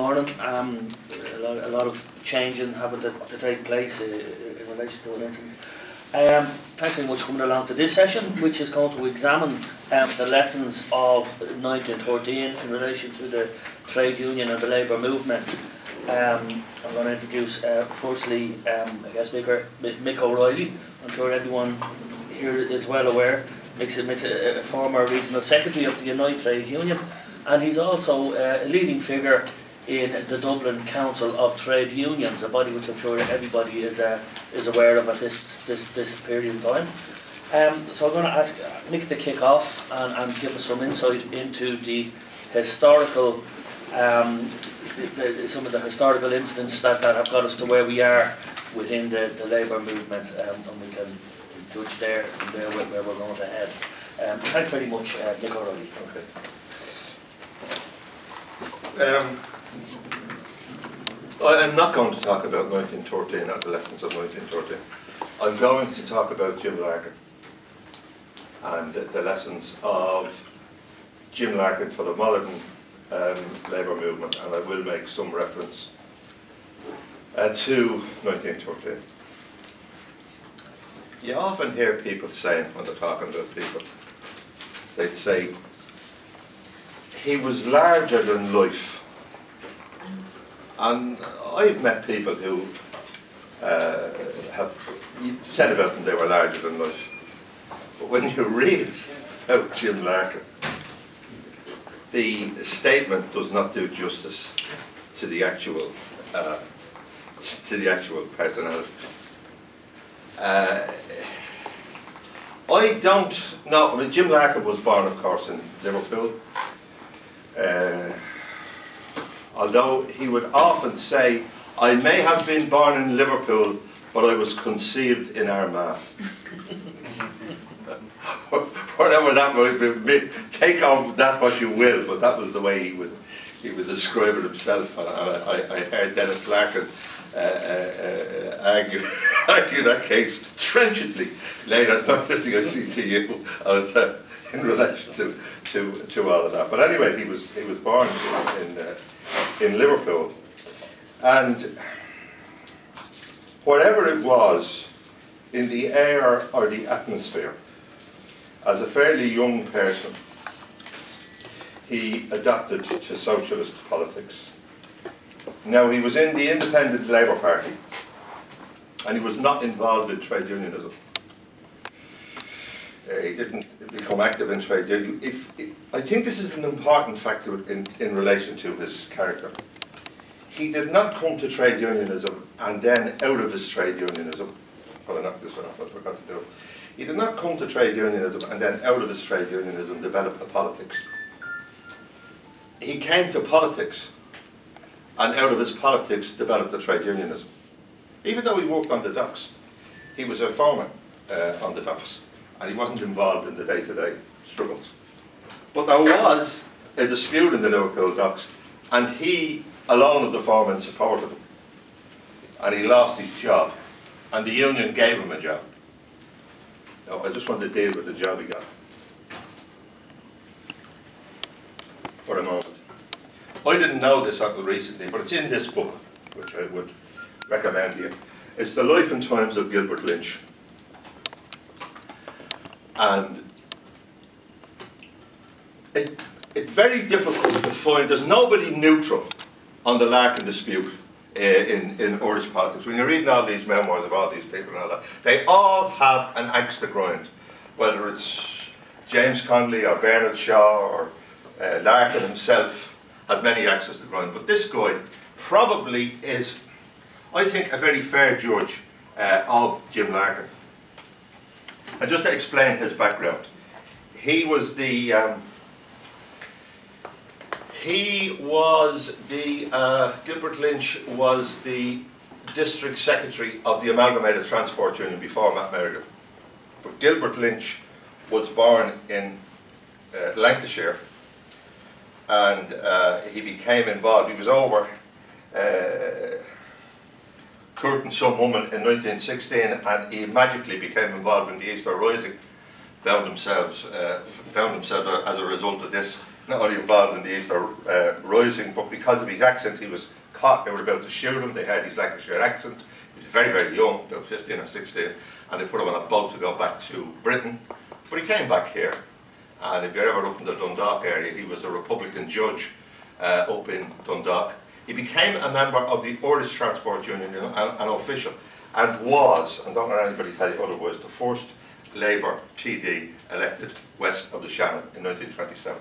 morning. A lot of changing having to take place in relation to an incident. Thanks very much for coming along to this session, which is going to examine the lessons of 1913 in relation to the trade union and the labour movement. I'm going to introduce firstly, I guess, Mick O'Reilly. I'm sure everyone here is well aware. Mick's a former regional secretary of the United Trade Union, and he's also a leading figure in the Dublin Council of Trade Unions, a body which I'm sure everybody is aware of at this period in time. So I'm going to ask Mick to kick off and give us some insight into the historical, some of the historical incidents that have got us to where we are within the labour movement, and we can judge there from there where we're going to head. Thanks very much, Mick O'Reilly. Okay. I'm not going to talk about 1913 and the lessons of 1913. I'm going to talk about Jim Larkin and the lessons of Jim Larkin for the modern labour movement, and I will make some reference to 1913. You often hear people saying, when they're talking about people, they'd say, he was larger than life. And I've met people who have said about them they were larger than life. But when you read about Jim Larkin, the statement does not do justice to the actual personality. I don't know. I mean, Jim Larkin was born, of course, in Liverpool. Although he would often say, I may have been born in Liverpool, but I was conceived in Armagh. Whatever that might be, take on that what you will, but that was the way he would describe it himself. And I heard Dennis Larkin argue that case trenchantly later at the ICTU in relation to all of that. But anyway, he was born in Liverpool, and whatever it was in the air or the atmosphere, as a fairly young person, he adapted to socialist politics. Now, he was in the Independent Labour Party, and he was not involved in trade unionism. He didn't become active in trade union. I think this is an important factor in relation to his character. He did not come to trade unionism and then out of his trade unionism. Well, I knocked this one off, I forgot to do it. He did not come to trade unionism and then out of his trade unionism develop a politics. He came to politics and out of his politics developed a trade unionism. Even though he worked on the docks, he was a foreman on the docks, and he wasn't involved in the day-to-day struggles. But there was a dispute in the Liverpool docks, and he, alone of the foremen, supported him. And he lost his job, and the union gave him a job. Now, I just want to deal with the job he got for a moment. I didn't know this until recently, but it's in this book, which I would recommend to you. It's The Life and Times of Gilbert Lynch. And it's very difficult to find, there's nobody neutral on the Larkin dispute in Irish politics. When you're reading all these memoirs of all these people and all that, they all have an axe to grind, whether it's James Connolly or Bernard Shaw or Larkin himself had many axes to grind. But this guy probably is, I think, a very fair judge of Jim Larkin. And just to explain his background, he was the Gilbert Lynch was the district secretary of the Amalgamated Transport Union before Matt Merrigan. But Gilbert Lynch was born in Lancashire, and he became involved. He was over courting some woman in 1916, and he magically became involved in the Easter Rising. Found himself as a result of this not only involved in the Easter Rising, but because of his accent, he was caught. They were about to shoot him. They heard his Lancashire accent. He was very, very young, about 15 or 16, and they put him on a boat to go back to Britain. But he came back here, and if you're ever up in the Dundalk area, he was a Republican judge up in Dundalk. He became a member of the Irish Transport Union, an official, and was, and don't let anybody tell you otherwise, the first Labour TD elected west of the Shannon in 1927.